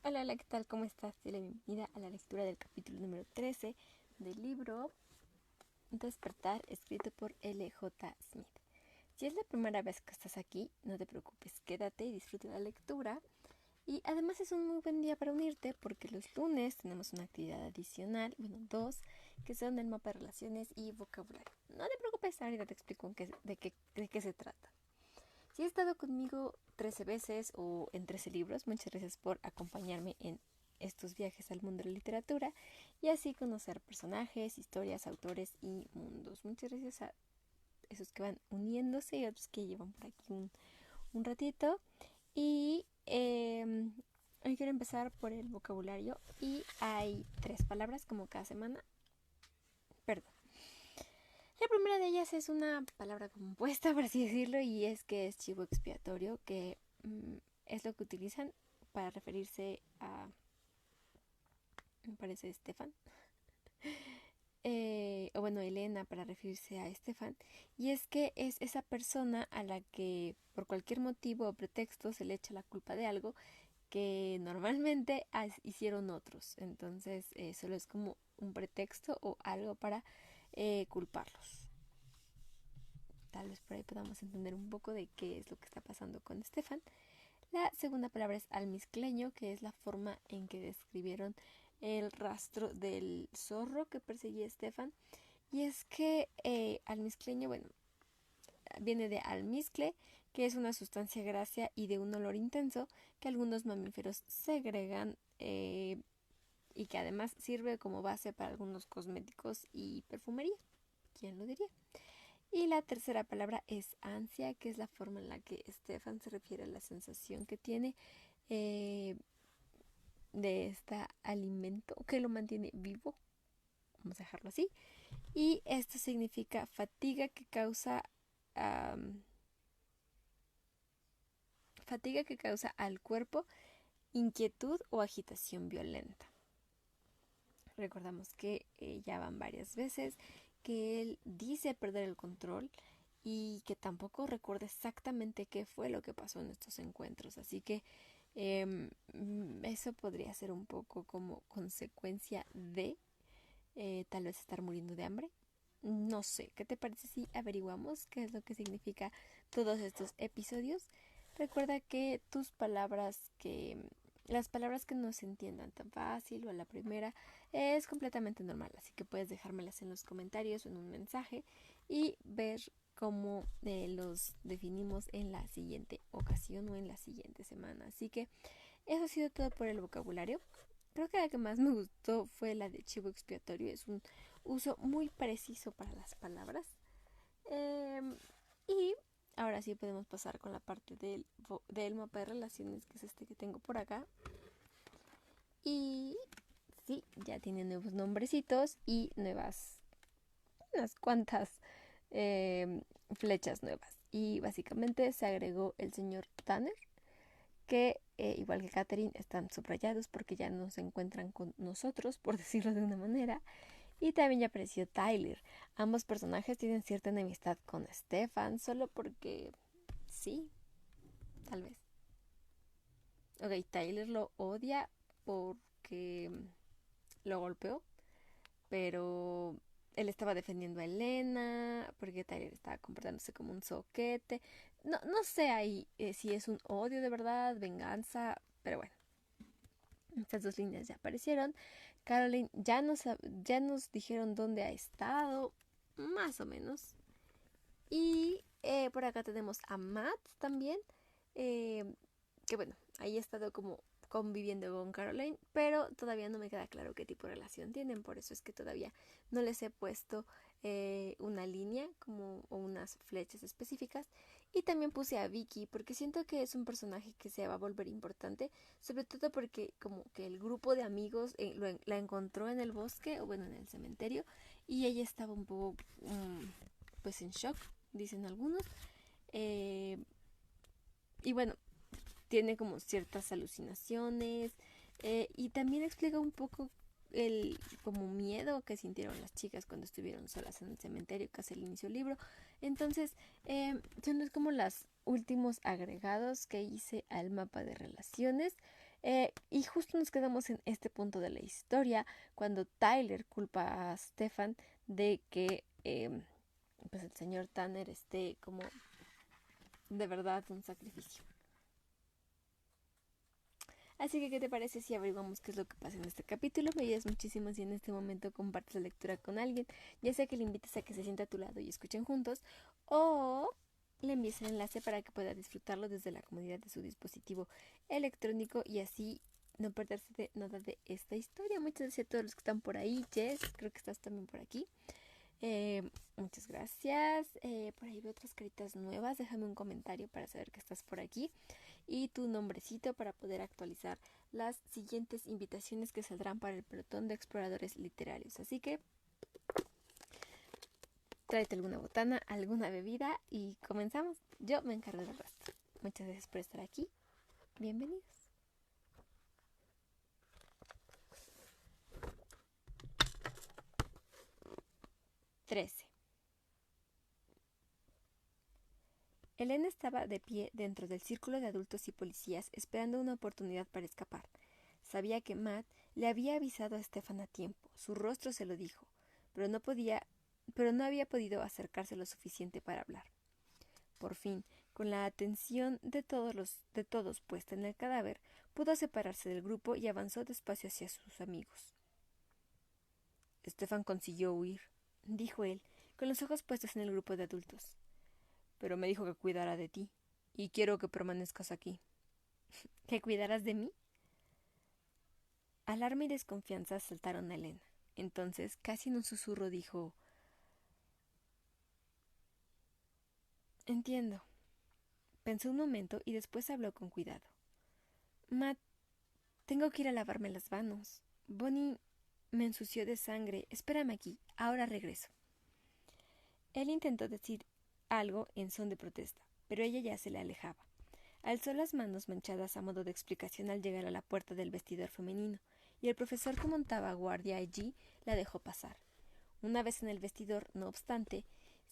Hola, hola, ¿qué tal? ¿Cómo estás? Te doy la bienvenida a la lectura del capítulo número 13 del libro Despertar, escrito por L.J. Smith. Si es la primera vez que estás aquí, no te preocupes, quédate y disfruta la lectura. Y además es un muy buen día para unirte porque los lunes tenemos una actividad adicional, dos, que son el mapa de relaciones y vocabulario. No te preocupes, ahorita te explico de qué se trata. Si has estado conmigo 13 veces o en 13 libros, muchas gracias por acompañarme en estos viajes al mundo de la literatura y así conocer personajes, historias, autores y mundos. Muchas gracias a esos que van uniéndose y otros que llevan por aquí un ratito. Y hoy quiero empezar por el vocabulario y hay 3 palabras como cada semana. Perdón. La primera de ellas es una palabra compuesta, por así decirlo, y es que es chivo expiatorio, que es lo que utilizan para referirse a, me parece, Estefan, o bueno, Elena para referirse a Estefan, y es que es esa persona a la que por cualquier motivo o pretexto se le echa la culpa de algo que normalmente hicieron otros, entonces solo es como un pretexto o algo para culparlos. Tal vez por ahí podamos entender un poco de qué es lo que está pasando con Estefan. La segunda palabra es almizcleño, que es la forma en que describieron el rastro del zorro que perseguía a Estefan. Y es que almizcleño, viene de almizcle, que es una sustancia grasa y de un olor intenso que algunos mamíferos segregan y que además sirve como base para algunos cosméticos y perfumería. ¿Quién lo diría? Y la tercera palabra es ansia, que es la forma en la que Stefan se refiere a la sensación que tiene eh, de este alimento que lo mantiene vivo. Vamos a dejarlo así. Y esto significa fatiga que causa al cuerpo inquietud o agitación violenta. Recordamos que ya van varias veces que él dice perder el control y que tampoco recuerda exactamente qué fue lo que pasó en estos encuentros. Así que eso podría ser un poco como consecuencia de tal vez estar muriendo de hambre. No sé, ¿qué te parece si averiguamos qué es lo que significa todos estos episodios? Recuerda que las palabras que no se entiendan tan fácil o a la primera es completamente normal, así que puedes dejármelas en los comentarios o en un mensaje y ver cómo los definimos en la siguiente ocasión o en la siguiente semana. Así que eso ha sido todo por el vocabulario. Creo que la que más me gustó fue la de chivo expiatorio. Es un uso muy preciso para las palabras. Y ahora sí podemos pasar con la parte del mapa de relaciones, que es este que tengo por acá. Y sí, ya tiene nuevos nombrecitos y unas cuantas flechas nuevas. Y básicamente se agregó el señor Tanner, que igual que Catherine están subrayados porque ya no se encuentran con nosotros, por decirlo de una manera. Y también ya apareció Tyler. Ambos personajes tienen cierta enemistad con Stefan, solo porque sí, tal vez. Ok, Tyler lo odia porque lo golpeó, pero él estaba defendiendo a Elena, porque Tyler estaba comportándose como un soquete. No sé ahí si es un odio de verdad, venganza, pero bueno. Estas dos líneas ya aparecieron. Caroline ya nos dijeron dónde ha estado, más o menos. Y por acá tenemos a Matt también, eh, que bueno, ahí ha estado como conviviendo con Caroline, pero todavía no me queda claro qué tipo de relación tienen, por eso es que todavía no les he puesto una línea como o unas flechas específicas. Y también puse a Vicky porque siento que es un personaje que se va a volver importante, sobre todo porque como que el grupo de amigos la encontró en el bosque o bueno en el cementerio y ella estaba un poco pues en shock, dicen algunos. Eh, y bueno, tiene como ciertas alucinaciones y también explica un poco el como miedo que sintieron las chicas cuando estuvieron solas en el cementerio casi al inicio del libro. Entonces son como los últimos agregados que hice al mapa de relaciones. Y justo nos quedamos en este punto de la historia cuando Tyler culpa a Stefan de que pues el señor Tanner esté como de verdad un sacrificio. Así que, ¿qué te parece si averiguamos qué es lo que pasa en este capítulo? Me ayudas muchísimo si en este momento compartes la lectura con alguien, ya sea que le invites a que se siente a tu lado y escuchen juntos, o le envíes el enlace para que pueda disfrutarlo desde la comodidad de su dispositivo electrónico y así no perderse de nada de esta historia. Muchas gracias a todos los que están por ahí. Jess, creo que estás también por aquí. Muchas gracias. Por ahí veo otras caritas nuevas. Déjame un comentario para saber que estás por aquí y tu nombrecito para poder actualizar las siguientes invitaciones que saldrán para el pelotón de exploradores literarios. Así que tráete alguna botana, alguna bebida y comenzamos. Yo me encargo del resto. Muchas gracias por estar aquí. Bienvenidos. 13. Elena estaba de pie dentro del círculo de adultos y policías esperando una oportunidad para escapar. Sabía que Matt le había avisado a Stefan a tiempo, su rostro se lo dijo, pero no había podido acercarse lo suficiente para hablar. Por fin, con la atención de todos puesta en el cadáver, pudo separarse del grupo y avanzó despacio hacia sus amigos. Stefan consiguió huir, dijo él, con los ojos puestos en el grupo de adultos. Pero me dijo que cuidara de ti, y quiero que permanezcas aquí. ¿Que cuidaras de mí? Alarma y desconfianza asaltaron a Elena. Entonces, casi en un susurro, dijo: Entiendo. Pensó un momento y después habló con cuidado. Matt, tengo que ir a lavarme las manos. Bonnie me ensució de sangre. Espérame aquí. Ahora regreso. Él intentó decir algo en son de protesta, pero ella ya se le alejaba. Alzó las manos manchadas a modo de explicación al llegar a la puerta del vestidor femenino, y el profesor que montaba guardia allí la dejó pasar. Una vez en el vestidor, no obstante,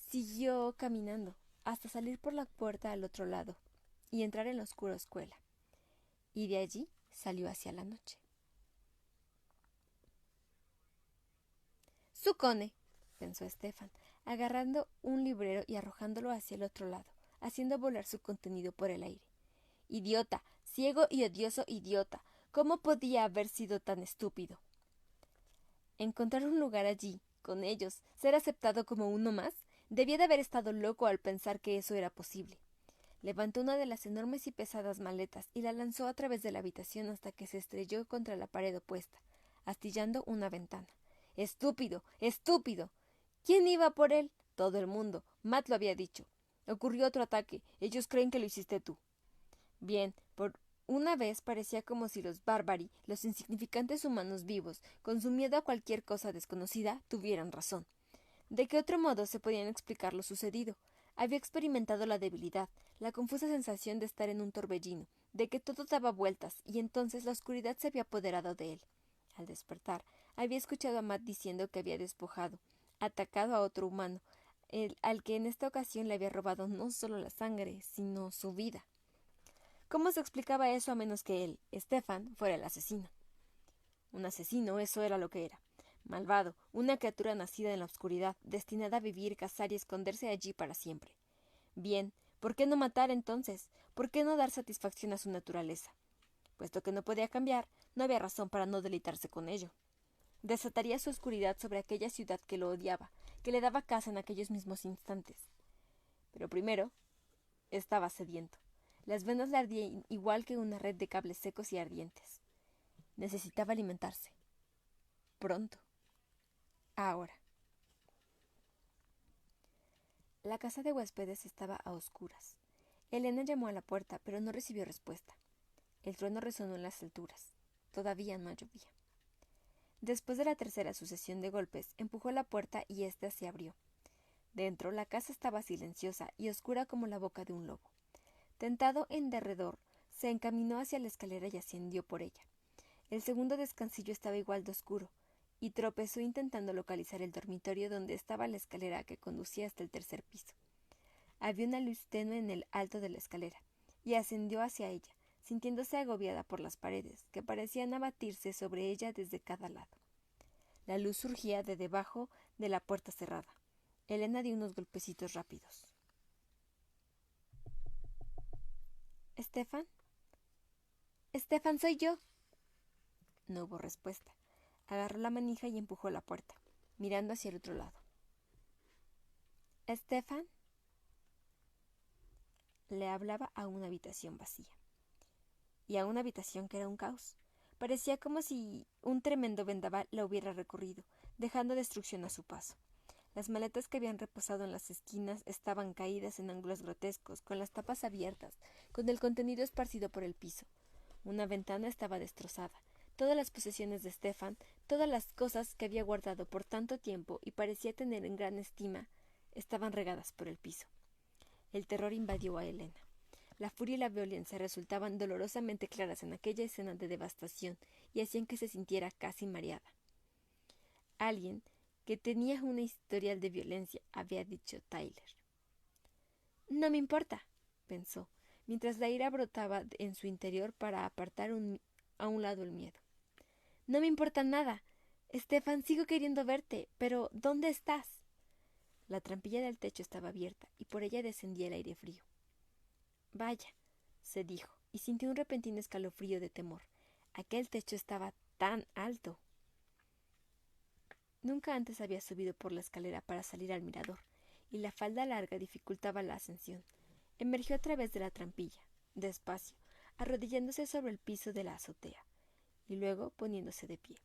siguió caminando, hasta salir por la puerta al otro lado, y entrar en la oscura escuela. Y de allí salió hacia la noche. ¡Sucone!, pensó Stefan, agarrando un librero y arrojándolo hacia el otro lado, haciendo volar su contenido por el aire. Idiota, ciego y odioso idiota. ¿Cómo podía haber sido tan estúpido? Encontrar un lugar allí, con ellos, ser aceptado como uno más, debía de haber estado loco al pensar que eso era posible. Levantó una de las enormes y pesadas maletas y la lanzó a través de la habitación hasta que se estrelló contra la pared opuesta, astillando una ventana. ¡Estúpido! ¡Estúpido! ¿Quién iba por él? Todo el mundo. Matt lo había dicho. Ocurrió otro ataque. Ellos creen que lo hiciste tú. Bien, por una vez parecía como si los bárbari, los insignificantes humanos vivos, con su miedo a cualquier cosa desconocida, tuvieran razón. ¿De qué otro modo se podían explicar lo sucedido? Había experimentado la debilidad, la confusa sensación de estar en un torbellino, de que todo daba vueltas, y entonces la oscuridad se había apoderado de él. Al despertar, había escuchado a Matt diciendo que había despojado, atacado a otro humano, al que en esta ocasión le había robado no solo la sangre, sino su vida. ¿Cómo se explicaba eso a menos que él, Stefan, fuera el asesino? Un asesino, eso era lo que era. Malvado, una criatura nacida en la oscuridad, destinada a vivir, cazar y esconderse allí para siempre. Bien, ¿por qué no matar entonces? ¿Por qué no dar satisfacción a su naturaleza? Puesto que no podía cambiar, no había razón para no deleitarse con ello. Desataría su oscuridad sobre aquella ciudad que lo odiaba, que le daba caza en aquellos mismos instantes. Pero primero, estaba sediento. Las venas le ardían igual que una red de cables secos y ardientes. Necesitaba alimentarse. Pronto. Ahora. La casa de huéspedes estaba a oscuras. Elena llamó a la puerta, pero no recibió respuesta. El trueno resonó en las alturas. Todavía no llovía. Después de la tercera sucesión de golpes, empujó la puerta y ésta se abrió. Dentro, la casa estaba silenciosa y oscura como la boca de un lobo. Tentado en derredor, se encaminó hacia la escalera y ascendió por ella. El segundo descansillo estaba igual de oscuro, y tropezó intentando localizar el dormitorio donde estaba la escalera que conducía hasta el tercer piso. Había una luz tenue en el alto de la escalera, y ascendió hacia ella, sintiéndose agobiada por las paredes, que parecían abatirse sobre ella desde cada lado. La luz surgía de debajo de la puerta cerrada. Elena dio unos golpecitos rápidos. —¿Estefan? —Estefan, soy yo. No hubo respuesta. Agarró la manija y empujó la puerta, mirando hacia el otro lado. —¿Estefan? Le hablaba a una habitación vacía. Y a una habitación que era un caos. Parecía como si un tremendo vendaval la hubiera recorrido, dejando destrucción a su paso. Las maletas que habían reposado en las esquinas estaban caídas en ángulos grotescos, con las tapas abiertas, con el contenido esparcido por el piso. Una ventana estaba destrozada. Todas las posesiones de Estefan, todas las cosas que había guardado por tanto tiempo y parecía tener en gran estima, estaban regadas por el piso. El terror invadió a Elena. La furia y la violencia resultaban dolorosamente claras en aquella escena de devastación y hacían que se sintiera casi mareada. Alguien que tenía un historial de violencia, había dicho Tyler. No me importa, pensó, mientras la ira brotaba en su interior para apartar a un lado el miedo. No me importa nada. Estefan, sigo queriendo verte, pero ¿dónde estás? La trampilla del techo estaba abierta y por ella descendía el aire frío. Vaya, se dijo, y sintió un repentino escalofrío de temor. Aquel techo estaba tan alto. Nunca antes había subido por la escalera para salir al mirador, y la falda larga dificultaba la ascensión. Emergió a través de la trampilla, despacio, arrodillándose sobre el piso de la azotea, y luego poniéndose de pie.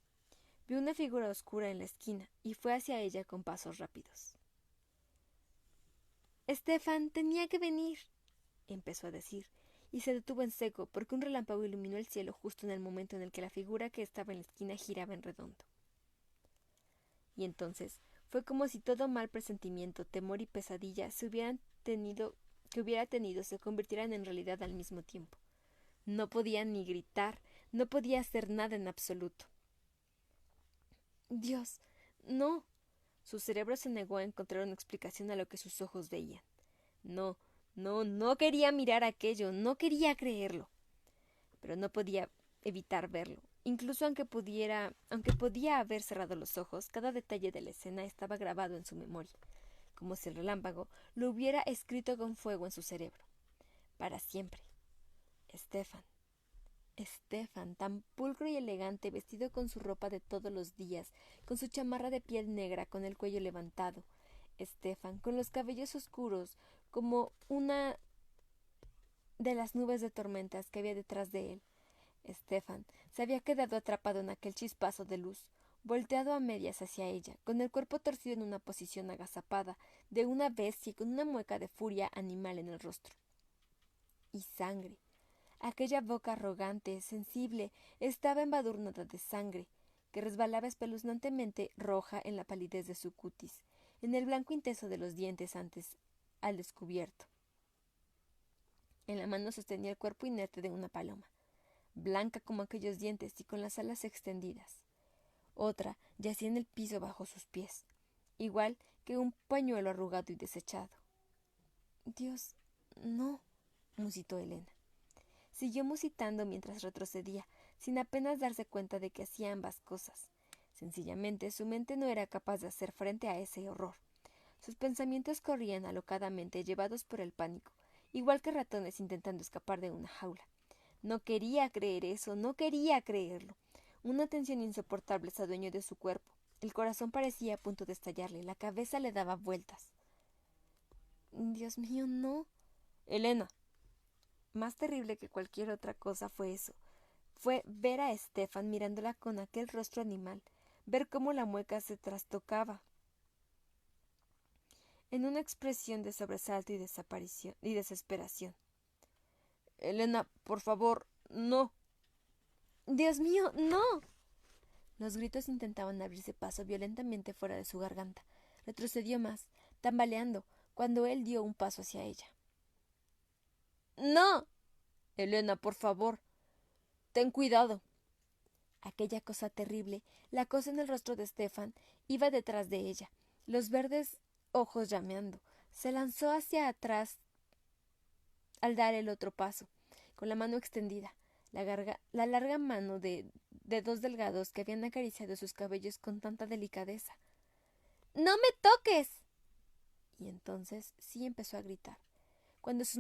Vio una figura oscura en la esquina, y fue hacia ella con pasos rápidos. —Estefan, tenía que venir —empezó a decir, y se detuvo en seco porque un relámpago iluminó el cielo justo en el momento en el que la figura que estaba en la esquina giraba en redondo. Y entonces fue como si todo mal presentimiento, temor y pesadilla que hubiera tenido se convirtieran en realidad al mismo tiempo. No podía ni gritar, no podía hacer nada en absoluto. Dios, no. Su cerebro se negó a encontrar una explicación a lo que sus ojos veían. No quería mirar aquello, no quería creerlo. Pero no podía evitar verlo. Incluso aunque podía haber cerrado los ojos, cada detalle de la escena estaba grabado en su memoria, como si el relámpago lo hubiera escrito con fuego en su cerebro. Para siempre. Estefan, tan pulcro y elegante, vestido con su ropa de todos los días, con su chamarra de piel negra, con el cuello levantado. Estefan, con los cabellos oscuros, como una de las nubes de tormentas que había detrás de él. Estefan se había quedado atrapado en aquel chispazo de luz, volteado a medias hacia ella, con el cuerpo torcido en una posición agazapada, de una bestia y con una mueca de furia animal en el rostro. Y sangre. Aquella boca arrogante, sensible, estaba embadurnada de sangre, que resbalaba espeluznantemente roja en la palidez de su cutis, en el blanco intenso de los dientes antes al descubierto. En la mano sostenía el cuerpo inerte de una paloma, blanca como aquellos dientes y con las alas extendidas. Otra yacía en el piso bajo sus pies, igual que un pañuelo arrugado y desechado. Dios, no, musitó Elena. Siguió musitando mientras retrocedía, sin apenas darse cuenta de que hacía ambas cosas. Sencillamente su mente no era capaz de hacer frente a ese horror. Sus pensamientos corrían alocadamente, llevados por el pánico, igual que ratones intentando escapar de una jaula. No quería creer eso, no quería creerlo. Una tensión insoportable se adueñó de su cuerpo. El corazón parecía a punto de estallarle, la cabeza le daba vueltas. Dios mío, no. Elena. Más terrible que cualquier otra cosa fue eso. Fue ver a Estefan mirándola con aquel rostro animal, ver cómo la mueca se trastocaba en una expresión de sobresalto y desesperación. Elena, por favor, no. Dios mío, no. Los gritos intentaban abrirse paso violentamente fuera de su garganta. Retrocedió más, tambaleando, cuando él dio un paso hacia ella. ¡No! Elena, por favor. Ten cuidado. Aquella cosa terrible, la cosa en el rostro de Estefan, iba detrás de ella, los verdes ojos llameando. Se lanzó hacia atrás al dar el otro paso, con la mano extendida, la larga mano de dedos delgados que habían acariciado sus cabellos con tanta delicadeza. ¡No me toques! Y entonces sí empezó a gritar, cuando sus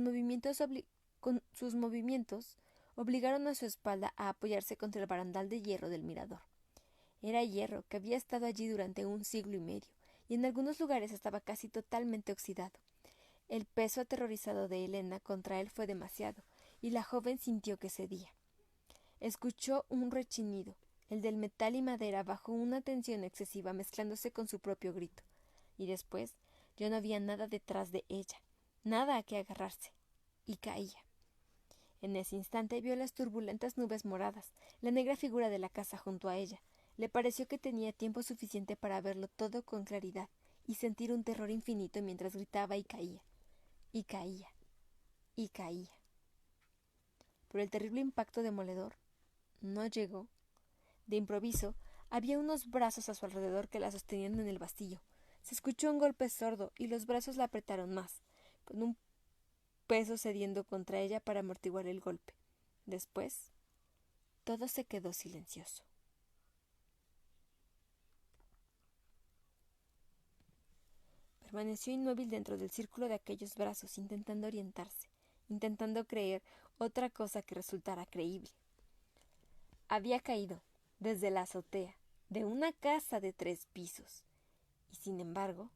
movimientos obligaron a su espalda a apoyarse contra el barandal de hierro del mirador. Era hierro que había estado allí durante 1 siglo y medio, y en algunos lugares estaba casi totalmente oxidado. El peso aterrorizado de Elena contra él fue demasiado, y la joven sintió que cedía. Escuchó un rechinido, el del metal y madera bajo una tensión excesiva mezclándose con su propio grito, y después ya no había nada detrás de ella, nada a que agarrarse, y caía. En ese instante vio las turbulentas nubes moradas, la negra figura de la casa junto a ella. Le pareció que tenía tiempo suficiente para verlo todo con claridad y sentir un terror infinito mientras gritaba y caía, y caía, y caía. Pero el terrible impacto demoledor no llegó. De improviso, había unos brazos a su alrededor que la sostenían en el bastillo. Se escuchó un golpe sordo y los brazos la apretaron más, con un peso cediendo contra ella para amortiguar el golpe. Después, todo se quedó silencioso. Permaneció inmóvil dentro del círculo de aquellos brazos, intentando orientarse, intentando creer otra cosa que resultara creíble. Había caído, desde la azotea, de una casa de 3 pisos, y sin embargo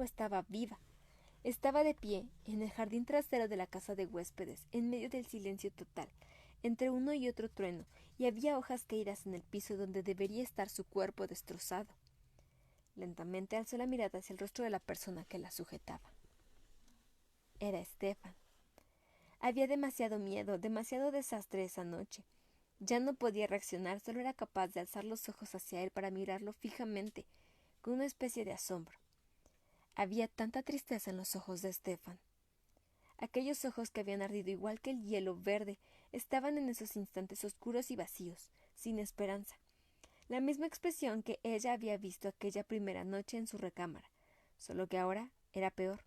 estaba viva. Estaba de pie en el jardín trasero de la casa de huéspedes, en medio del silencio total, entre uno y otro trueno, y había hojas caídas en el piso donde debería estar su cuerpo destrozado. Lentamente alzó la mirada hacia el rostro de la persona que la sujetaba. Era Stefan. Había demasiado miedo, demasiado desastre esa noche. Ya no podía reaccionar, solo era capaz de alzar los ojos hacia él para mirarlo fijamente, con una especie de asombro. Había tanta tristeza en los ojos de Stefan. Aquellos ojos que habían ardido igual que el hielo verde estaban en esos instantes oscuros y vacíos, sin esperanza. La misma expresión que ella había visto aquella primera noche en su recámara, solo que ahora era peor,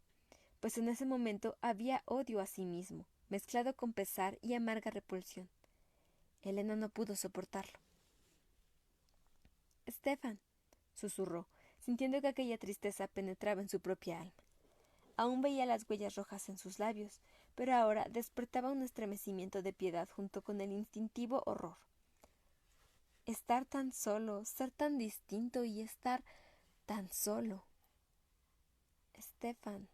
pues en ese momento había odio a sí mismo, mezclado con pesar y amarga repulsión. Elena no pudo soportarlo. «Stefan», susurró, sintiendo que aquella tristeza penetraba en su propia alma. Aún veía las huellas rojas en sus labios, pero ahora despertaba un estremecimiento de piedad junto con el instintivo horror. Estar tan solo, ser tan distinto y estar tan solo. Stefan.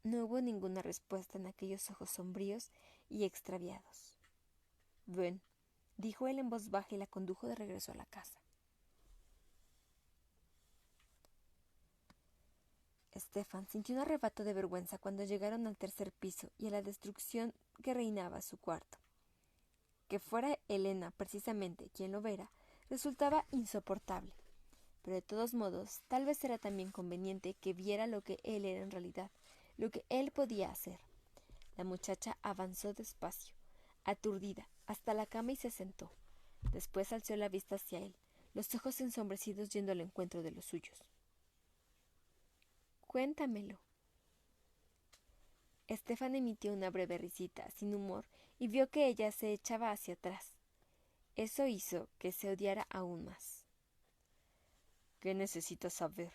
No hubo ninguna respuesta en aquellos ojos sombríos y extraviados. «Ven», dijo él en voz baja y la condujo de regreso a la casa. Stefan sintió un arrebato de vergüenza cuando llegaron al 3er piso y a la destrucción que reinaba en su cuarto. Que fuera Elena, precisamente, quien lo viera, resultaba insoportable. Pero de todos modos, tal vez era también conveniente que viera lo que él era en realidad, lo que él podía hacer. La muchacha avanzó despacio, aturdida, hasta la cama y se sentó. Después alzó la vista hacia él, los ojos ensombrecidos yendo al encuentro de los suyos. «Cuéntamelo». Stefan emitió una breve risita, sin humor, y vio que ella se echaba hacia atrás. Eso hizo que se odiara aún más. «¿Qué necesitas saber?»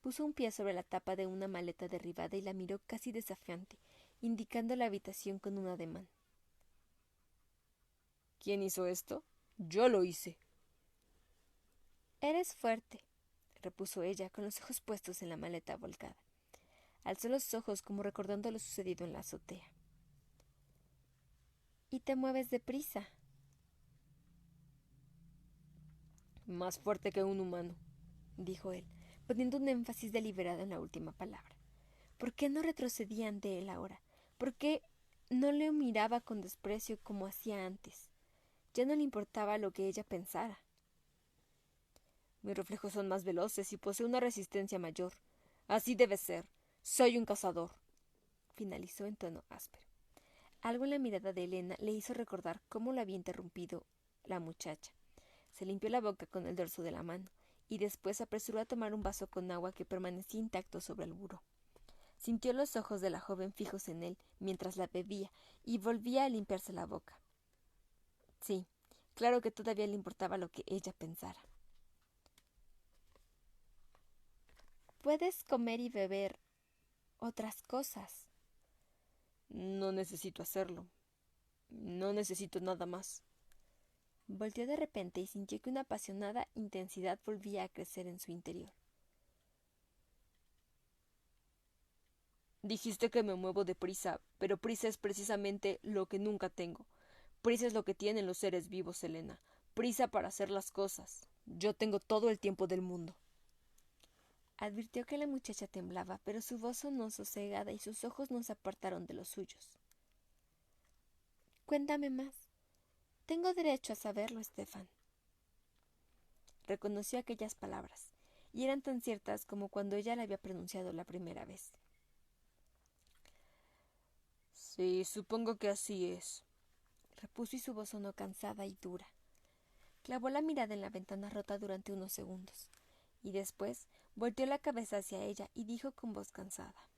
Puso un pie sobre la tapa de una maleta derribada y la miró casi desafiante, indicando la habitación con un ademán. «¿Quién hizo esto? Yo lo hice». «Eres fuerte», repuso ella, con los ojos puestos en la maleta volcada. Alzó los ojos como recordando lo sucedido en la azotea. «Y te mueves deprisa». «Más fuerte que un humano», dijo él, poniendo un énfasis deliberado en la última palabra. ¿Por qué no retrocedía ante él ahora? ¿Por qué no le miraba con desprecio como hacía antes? Ya no le importaba lo que ella pensara. «Mis reflejos son más veloces y poseo una resistencia mayor. Así debe ser. Soy un cazador», finalizó en tono áspero. Algo en la mirada de Elena le hizo recordar cómo lo había interrumpido la muchacha. Se limpió la boca con el dorso de la mano y después se apresuró a tomar un vaso con agua que permanecía intacto sobre el buró. Sintió los ojos de la joven fijos en él mientras la bebía y volvía a limpiarse la boca. Sí, claro que todavía le importaba lo que ella pensara. Puedes comer y beber otras cosas. No necesito hacerlo. No necesito nada más. Volteó de repente y sintió que una apasionada intensidad volvía a crecer en su interior. Dijiste que me muevo deprisa, pero prisa es precisamente lo que nunca tengo. Prisa es lo que tienen los seres vivos, Elena. Prisa para hacer las cosas. Yo tengo todo el tiempo del mundo. Advirtió que la muchacha temblaba, pero su voz sonó sosegada y sus ojos no se apartaron de los suyos. Cuéntame más. Tengo derecho a saberlo, Estefan. Reconoció aquellas palabras, y eran tan ciertas como cuando ella la había pronunciado la primera vez. Sí, supongo que así es, Repuso y su voz sonó cansada y dura. Clavó la mirada en la ventana rota durante unos segundos, y después volteó la cabeza hacia ella y dijo con voz cansada.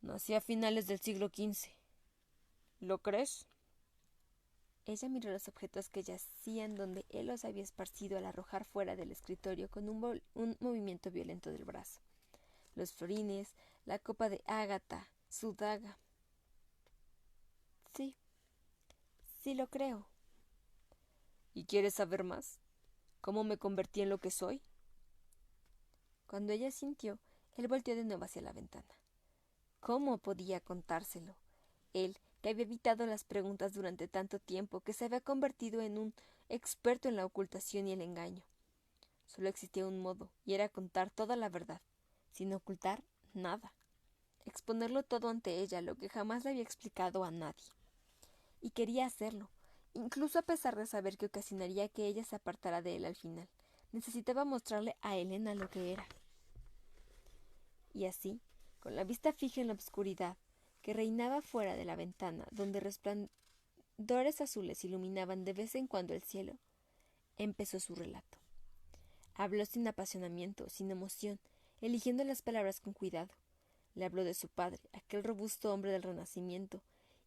Nací a finales del siglo XV. ¿Lo crees? Ella miró los objetos que yacían donde él los había esparcido al arrojar fuera del escritorio con un movimiento violento del brazo. Los florines, la copa de ágata, su daga. Sí, sí lo creo. ¿Y quieres saber más? ¿Cómo me convertí en lo que soy? Cuando ella sintió, él volteó de nuevo hacia la ventana. ¿Cómo podía contárselo? Él, que había evitado las preguntas durante tanto tiempo, que se había convertido en un experto en la ocultación y el engaño. Solo existía un modo, y era contar toda la verdad, sin ocultar nada. Exponerlo todo ante ella, lo que jamás le había explicado a nadie. Y quería hacerlo, incluso a pesar de saber que ocasionaría que ella se apartara de él al final. Necesitaba mostrarle a Elena lo que era. Y así, con la vista fija en la oscuridad que reinaba fuera de la ventana, donde resplandores azules iluminaban de vez en cuando el cielo, empezó su relato. Habló sin apasionamiento, sin emoción, eligiendo las palabras con cuidado. Le habló de su padre, aquel robusto hombre del Renacimiento,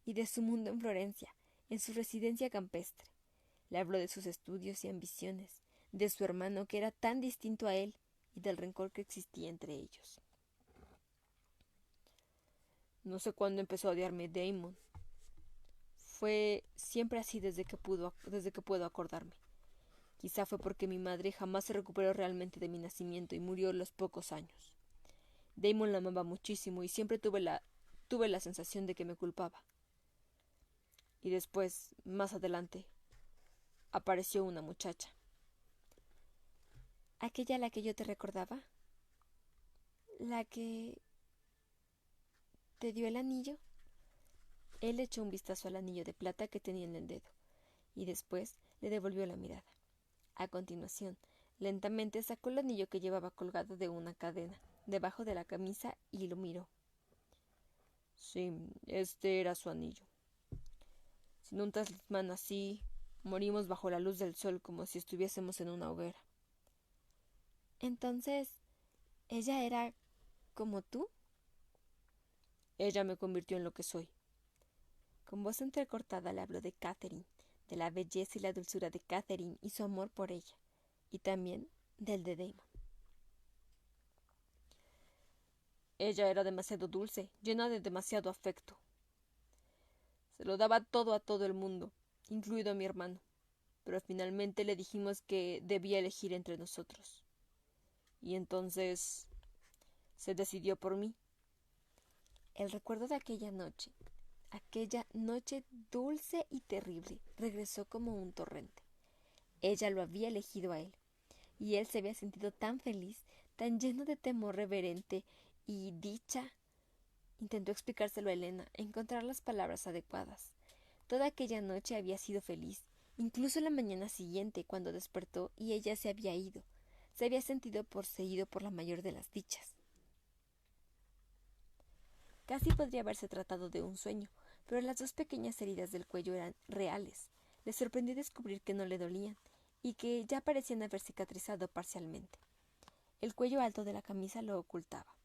y de su mundo en Florencia, en su residencia campestre. Le habló de sus estudios y ambiciones, de su hermano que era tan distinto a él y del rencor que existía entre ellos. No sé cuándo empezó a odiarme Damon. Fue siempre así desde que puedo acordarme. Quizá fue porque mi madre jamás se recuperó realmente de mi nacimiento y murió a los pocos años. Damon la amaba muchísimo y siempre tuve la sensación de que me culpaba. Y después, más adelante, apareció una muchacha. ¿Aquella a la que yo te recordaba? ¿La que te dio el anillo? Él echó un vistazo al anillo de plata que tenía en el dedo, y después le devolvió la mirada. A continuación, lentamente sacó el anillo que llevaba colgado de una cadena, debajo de la camisa, y lo miró. Sí, este era su anillo. Sin un talismán así, morimos bajo la luz del sol como si estuviésemos en una hoguera. Entonces, ¿ella era como tú? Ella me convirtió en lo que soy. Con voz entrecortada le habló de Catherine, de la belleza y la dulzura de Catherine y su amor por ella, y también del de Damon. Ella era demasiado dulce, llena de demasiado afecto. Se lo daba todo a todo el mundo, incluido a mi hermano, pero finalmente le dijimos que debía elegir entre nosotros. Y entonces se decidió por mí. El recuerdo de aquella noche dulce y terrible, regresó como un torrente. Ella lo había elegido a él, y él se había sentido tan feliz, tan lleno de temor reverente y dicha. Intentó explicárselo a Elena, encontrar las palabras adecuadas. Toda aquella noche había sido feliz, incluso la mañana siguiente, cuando despertó y ella se había ido. Se había sentido poseído por la mayor de las dichas. Casi podría haberse tratado de un sueño, pero las dos pequeñas heridas del cuello eran reales. Le sorprendió descubrir que no le dolían y que ya parecían haber cicatrizado parcialmente. El cuello alto de la camisa lo ocultaba.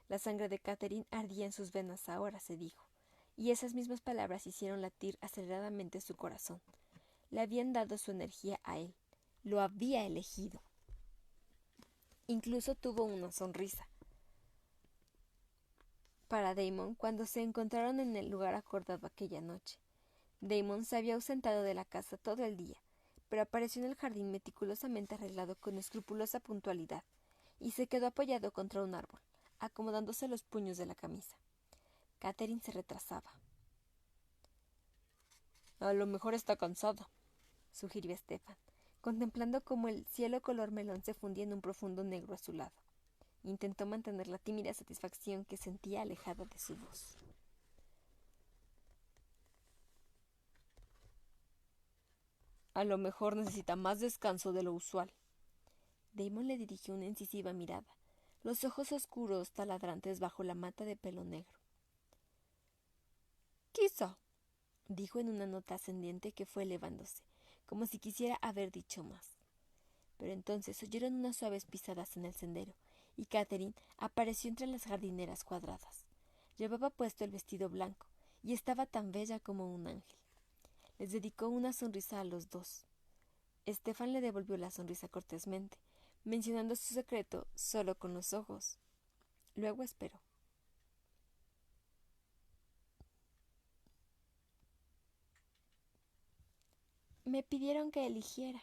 La sangre de Catherine ardía en sus venas ahora, se dijo, y esas mismas palabras hicieron latir aceleradamente su corazón. Le habían dado su energía a él. Lo había elegido. Incluso tuvo una sonrisa para Damon cuando se encontraron en el lugar acordado aquella noche. Damon se había ausentado de la casa todo el día, pero apareció en el jardín meticulosamente arreglado con escrupulosa puntualidad, y se quedó apoyado contra un árbol, acomodándose los puños de la camisa. Catherine se retrasaba. A lo mejor está cansada, sugirió Stefan, contemplando cómo el cielo color melón se fundía en un profundo negro a su lado. Intentó mantener la tímida satisfacción que sentía alejada de su voz. A lo mejor necesita más descanso de lo usual. Damon le dirigió una incisiva mirada, los ojos oscuros taladrantes bajo la mata de pelo negro. Quizá, dijo en una nota ascendiente que fue elevándose, como si quisiera haber dicho más. Pero entonces oyeron unas suaves pisadas en el sendero, y Catherine apareció entre las jardineras cuadradas. Llevaba puesto el vestido blanco, y estaba tan bella como un ángel. Les dedicó una sonrisa a los dos. Stefan le devolvió la sonrisa cortésmente, mencionando su secreto solo con los ojos. Luego esperó. Me pidieron que eligiera,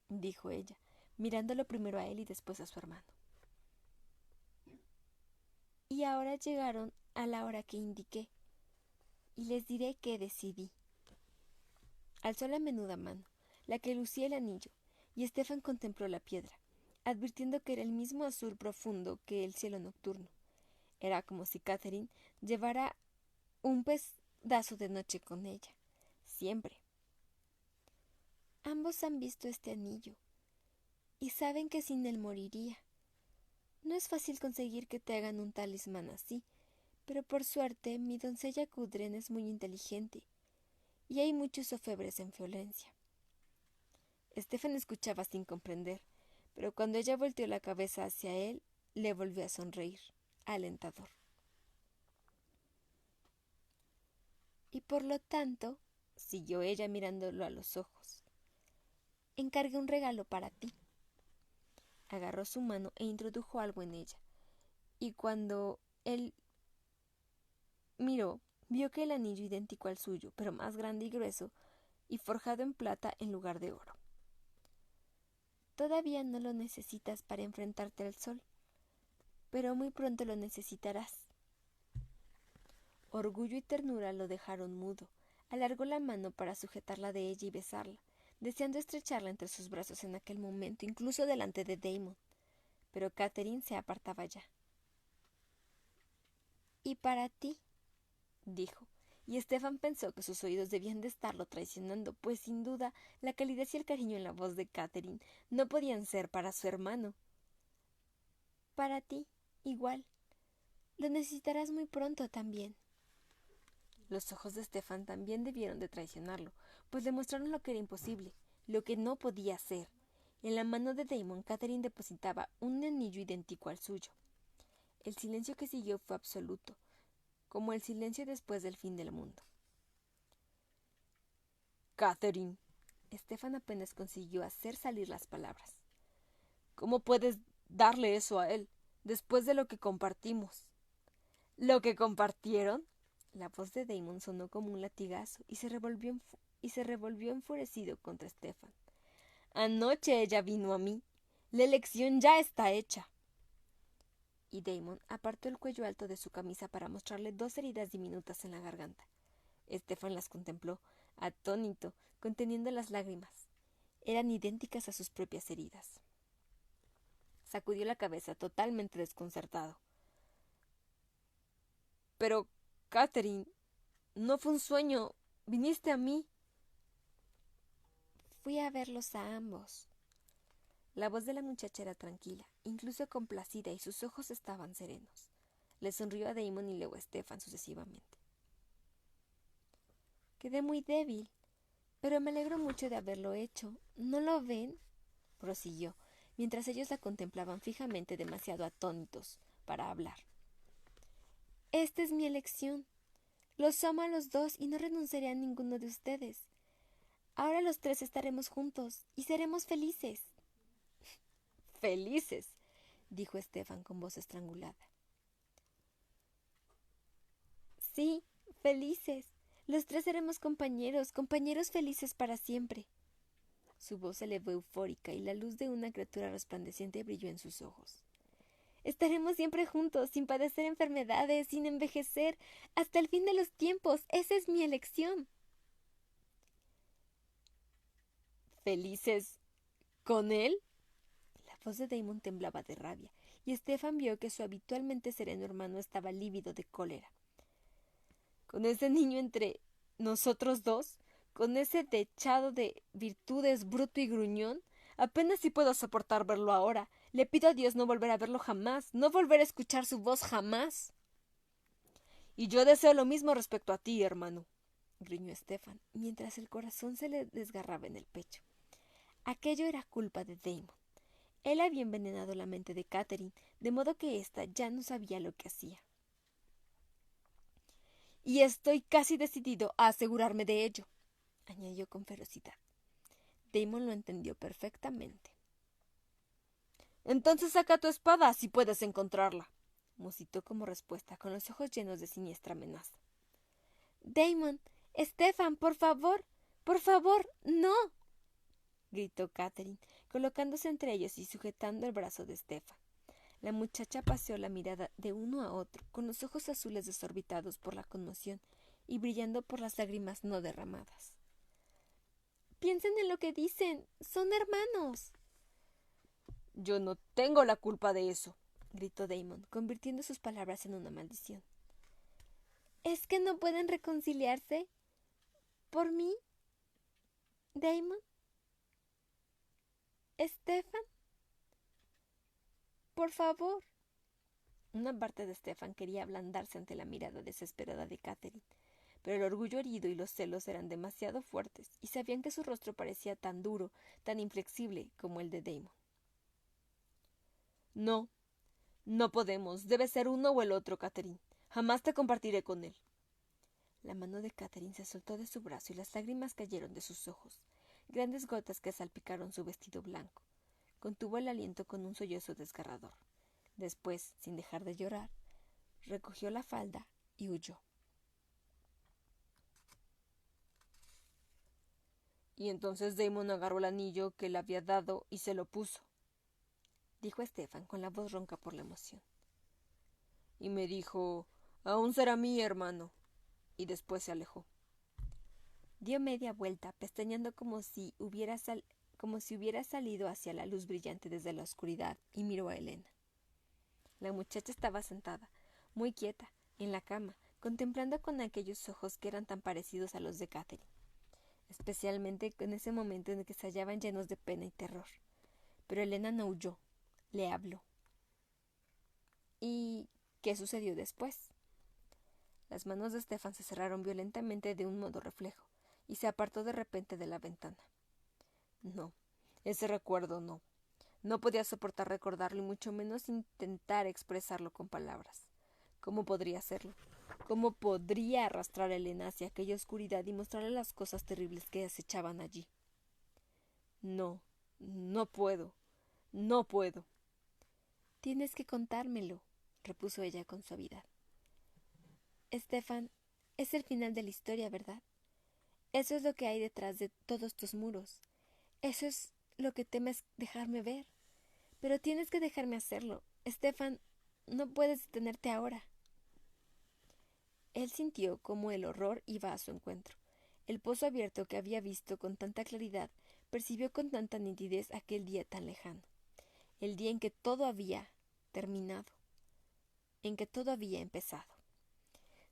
dijo ella, mirándolo primero a él y después a su hermano. Y ahora llegaron a la hora que indiqué, y les diré que decidí. Alzó la menuda mano, la que lucía el anillo, y Stefan contempló la piedra, advirtiendo que era el mismo azul profundo que el cielo nocturno. Era como si Catherine llevara un pedazo de noche con ella, siempre. Ambos han visto este anillo, y saben que sin él moriría. No es fácil conseguir que te hagan un talismán así, pero por suerte mi doncella Gudrun es muy inteligente, y hay muchos orfebres en Florencia. Stefan escuchaba sin comprender, pero cuando ella volteó la cabeza hacia él, le volvió a sonreír, alentador. Y por lo tanto, siguió ella mirándolo a los ojos, encargué un regalo para ti. Agarró su mano e introdujo algo en ella, y cuando él miró, vio que el anillo idéntico al suyo, pero más grande y grueso, y forjado en plata en lugar de oro. Todavía no lo necesitas para enfrentarte al sol, pero muy pronto lo necesitarás. Orgullo y ternura lo dejaron mudo. Alargó la mano para sujetarla de ella y besarla, deseando estrecharla entre sus brazos en aquel momento, incluso delante de Damon. Pero Catherine se apartaba ya. «Y para ti», dijo, y Stefan pensó que sus oídos debían de estarlo traicionando, pues sin duda la calidez y el cariño en la voz de Catherine no podían ser para su hermano. «Para ti, igual. Lo necesitarás muy pronto también». Los ojos de Stefan también debieron de traicionarlo, pues demostraron lo que era imposible, lo que no podía ser. En la mano de Damon, Catherine depositaba un anillo idéntico al suyo. El silencio que siguió fue absoluto, como el silencio después del fin del mundo. «Catherine», Stefan apenas consiguió hacer salir las palabras. «¿Cómo puedes darle eso a él, después de lo que compartimos?» «¿Lo que compartieron?» La voz de Damon sonó como un latigazo y se revolvió enfurecido contra Stefan. «Anoche ella vino a mí. La elección ya está hecha». Y Damon apartó el cuello alto de su camisa para mostrarle 2 heridas diminutas en la garganta. Stefan las contempló, atónito, conteniendo las lágrimas. Eran idénticas a sus propias heridas. Sacudió la cabeza, totalmente desconcertado. «Pero, Catherine, no fue un sueño. Viniste a mí». «Fui a verlos a ambos». La voz de la muchacha era tranquila, incluso complacida, y sus ojos estaban serenos. Le sonrió a Damon y luego a Stefan sucesivamente. «Quedé muy débil, pero me alegro mucho de haberlo hecho. ¿No lo ven?», prosiguió, mientras ellos la contemplaban fijamente, demasiado atónitos para hablar. Esta es mi elección. Los amo a los dos y no renunciaré a ninguno de ustedes. Ahora los tres estaremos juntos y seremos felices. ¡Felices!, dijo Stefan con voz estrangulada. Sí, felices. Los tres seremos compañeros, compañeros felices para siempre. Su voz se elevó eufórica y la luz de una criatura resplandeciente brilló en sus ojos. Estaremos siempre juntos, sin padecer enfermedades, sin envejecer, hasta el fin de los tiempos. Esa es mi elección. ¿Felices con él? La voz de Damon temblaba de rabia, y Stefan vio que su habitualmente sereno hermano estaba lívido de cólera. ¿Con ese niño entre nosotros dos? ¿Con ese dechado de virtudes bruto y gruñón? Apenas si puedo soportar verlo ahora. Le pido a Dios no volver a verlo jamás, no volver a escuchar su voz jamás. Y yo deseo lo mismo respecto a ti, hermano, gruñó Stefan, mientras el corazón se le desgarraba en el pecho. Aquello era culpa de Damon. Él había envenenado la mente de Catherine, de modo que ésta ya no sabía lo que hacía. Y estoy casi decidido a asegurarme de ello, añadió con ferocidad. Damon lo entendió perfectamente. Entonces saca tu espada si puedes encontrarla, musitó como respuesta, con los ojos llenos de siniestra amenaza. Damon, Stefan, por favor, no, gritó Catherine, colocándose entre ellos y sujetando el brazo de Stefan. La muchacha paseó la mirada de uno a otro, con los ojos azules desorbitados por la conmoción y brillando por las lágrimas no derramadas. Piensen en lo que dicen. Son hermanos. Yo no tengo la culpa de eso, gritó Damon, convirtiendo sus palabras en una maldición. ¿Es que no pueden reconciliarse? ¿Por mí? ¿Damon? ¿Stefan? Por favor. Una parte de Stefan quería ablandarse ante la mirada desesperada de Catherine, pero el orgullo herido y los celos eran demasiado fuertes, y sabían que su rostro parecía tan duro, tan inflexible como el de Damon. No, no podemos. Debe ser uno o el otro, Catherine. Jamás te compartiré con él. La mano de Catherine se soltó de su brazo y las lágrimas cayeron de sus ojos, grandes gotas que salpicaron su vestido blanco. Contuvo el aliento con un sollozo desgarrador. Después, sin dejar de llorar, recogió la falda y huyó. Y entonces Damon agarró el anillo que le había dado y se lo puso, dijo Stefan con la voz ronca por la emoción. Y me dijo, aún será mi hermano. Y después se alejó. Dio media vuelta, pestañeando como si hubiera salido hacia la luz brillante desde la oscuridad, y miró a Elena. La muchacha estaba sentada, muy quieta, en la cama, contemplando con aquellos ojos que eran tan parecidos a los de Catherine, especialmente en ese momento en el que se hallaban llenos de pena y terror. Pero Elena no huyó, le habló. ¿Y qué sucedió después? Las manos de Stefan se cerraron violentamente de un modo reflejo, y se apartó de repente de la ventana. No, ese recuerdo no. No podía soportar recordarlo y mucho menos intentar expresarlo con palabras. ¿Cómo podría hacerlo? ¿Cómo podría arrastrar a Elena hacia aquella oscuridad y mostrarle las cosas terribles que acechaban allí? No, no puedo, no puedo. Tienes que contármelo, repuso ella con suavidad. Stefan, es el final de la historia, ¿verdad? Eso es lo que hay detrás de todos tus muros. Eso es lo que temes dejarme ver. Pero tienes que dejarme hacerlo. Stefan, no puedes detenerte ahora. Él sintió cómo el horror iba a su encuentro. El pozo abierto que había visto con tanta claridad, percibió con tanta nitidez aquel día tan lejano. El día en que todo había terminado, en que todo había empezado.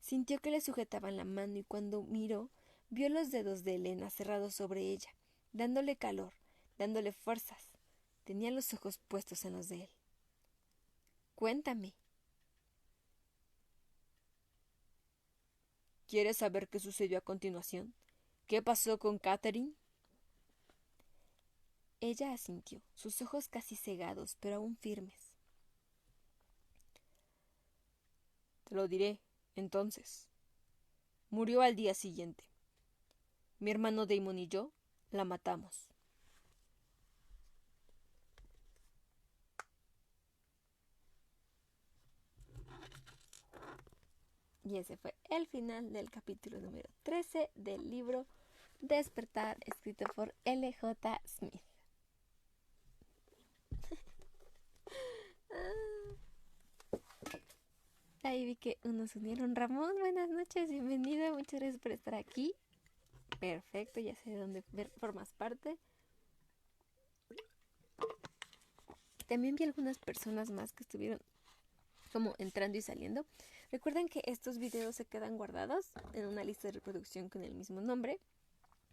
Sintió que le sujetaban la mano y cuando miró, vio los dedos de Elena cerrados sobre ella, dándole calor, dándole fuerzas. Tenía los ojos puestos en los de él. Cuéntame. ¿Quieres saber qué sucedió a continuación? ¿Qué pasó con Catherine? Ella asintió, sus ojos casi cegados, pero aún firmes. Te lo diré, entonces. Murió al día siguiente. Mi hermano Damon y yo la matamos. Y ese fue el final del capítulo número 13 del libro Despertar, escrito por L.J. Smith. Ahí vi que unos unieron. Ramón, buenas noches, bienvenido, muchas gracias por estar aquí. Perfecto, ya sé de dónde formas parte. También vi algunas personas más que estuvieron como entrando y saliendo. Recuerden que estos videos se quedan guardados en una lista de reproducción con el mismo nombre,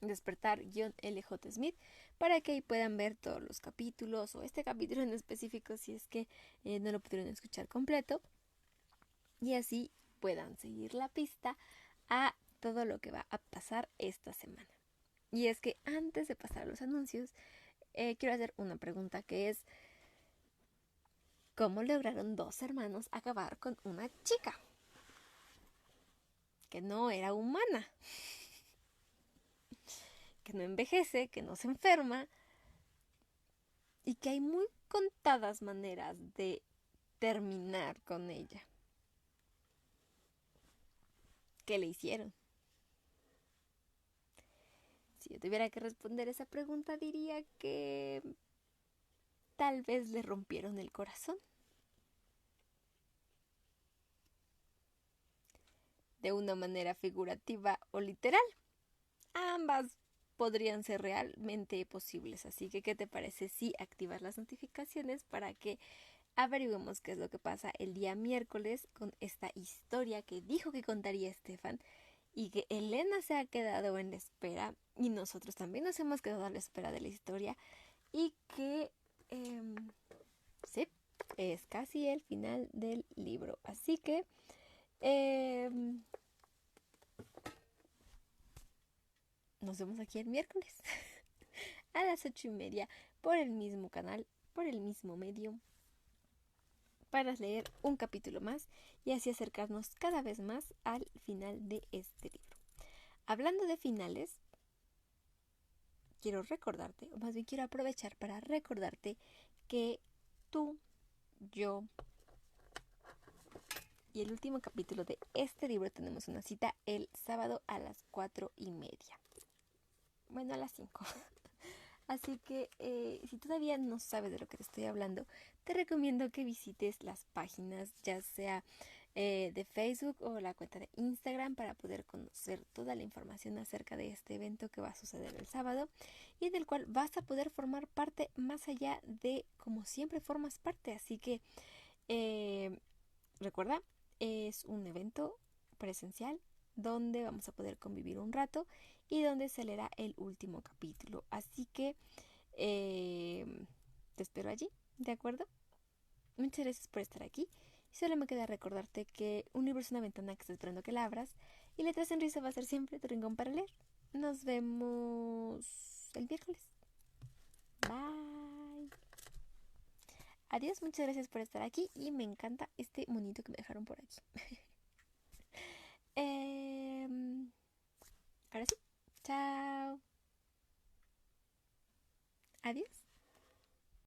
Despertar-LJ Smith, para que ahí puedan ver todos los capítulos o este capítulo en específico si es que no lo pudieron escuchar completo, y así puedan seguir la pista a todo lo que va a pasar esta semana. Y es que antes de pasar a los anuncios, quiero hacer una pregunta que es: ¿cómo lograron dos hermanos acabar con una chica que no era humana, que no envejece, que no se enferma y que hay muy contadas maneras de terminar con ella? ¿Qué le hicieron? Si yo tuviera que responder esa pregunta, diría que tal vez le rompieron el corazón. De una manera figurativa o literal. Ambas podrían ser realmente posibles. Así que, ¿qué te parece si activas las notificaciones para que averiguemos qué es lo que pasa el día miércoles con esta historia que dijo que contaría Estefan y que Elena se ha quedado en la espera y nosotros también nos hemos quedado a la espera de la historia y que sí, es casi el final del libro? Así que nos vemos aquí el miércoles a las 8:30 por el mismo canal, por el mismo medio, para leer un capítulo más y así acercarnos cada vez más al final de este libro. Hablando de finales, quiero recordarte, o más bien quiero aprovechar para recordarte que tú, yo y el último capítulo de este libro tenemos una cita el sábado a las 4:30. Bueno, a las 5. Así que si todavía no sabes de lo que te estoy hablando, te recomiendo que visites las páginas, ya sea de Facebook o la cuenta de Instagram, para poder conocer toda la información acerca de este evento que va a suceder el sábado y del cual vas a poder formar parte más allá de como siempre formas parte. Así que recuerda, es un evento presencial donde vamos a poder convivir un rato y donde se leerá el último capítulo. Así que te espero allí, ¿de acuerdo? Muchas gracias por estar aquí. Y solo me queda recordarte que un libro es una ventana que está esperando que la abras y Letras en Risa va a ser siempre tu rincón para leer. Nos vemos el miércoles. Bye. Adiós, muchas gracias por estar aquí y me encanta este monito que me dejaron por aquí. Ahora sí, chao. Adiós.